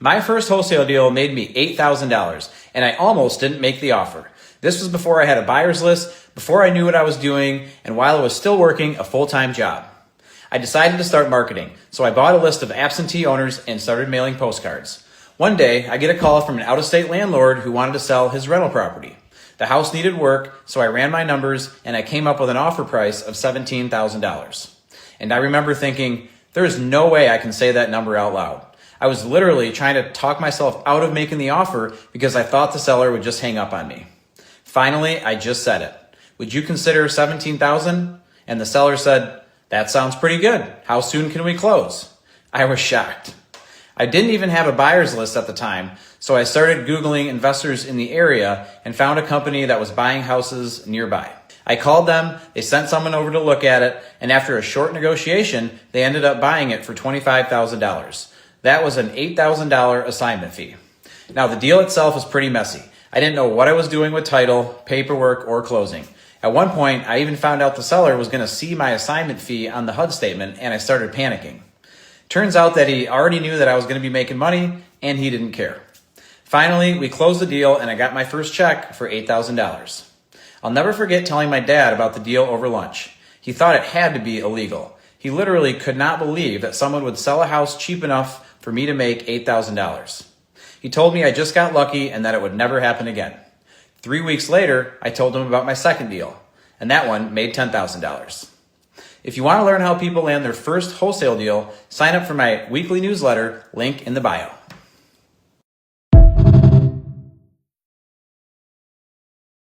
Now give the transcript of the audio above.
My first wholesale deal made me $8,000, and I almost didn't make the offer. This was before I had a buyer's list, before I knew what I was doing, and while I was still working a full-time job. I decided to start marketing, so I bought a list of absentee owners and started mailing postcards. One day, I get a call from an out-of-state landlord who wanted to sell his rental property. The house needed work, so I ran my numbers, and I came up with an offer price of $17,000. And I remember thinking, there is no way I can say that number out loud. I was literally trying to talk myself out of making the offer because I thought the seller would just hang up on me. Finally, I just said it. Would you consider $17,000? And the seller said, that sounds pretty good. How soon can we close? I was shocked. I didn't even have a buyer's list at the time, so I started Googling investors in the area and found a company that was buying houses nearby. I called them, they sent someone over to look at it, and after a short negotiation, they ended up buying it for $25,000. That was an $8,000 assignment fee. Now, the deal itself was pretty messy. I didn't know what I was doing with title, paperwork, or closing. At one point, I even found out the seller was going to see my assignment fee on the HUD statement, and I started panicking. Turns out that he already knew that I was going to be making money, and he didn't care. Finally, we closed the deal, and I got my first check for $8,000. I'll never forget telling my dad about the deal over lunch. He thought it had to be illegal. He literally could not believe that someone would sell a house cheap enough for me to make $8,000. He told me I just got lucky and that it would never happen again. 3 weeks later, I told him about my second deal, and that one made $10,000. If you want to learn how people land their first wholesale deal, sign up for my weekly newsletter, link in the bio.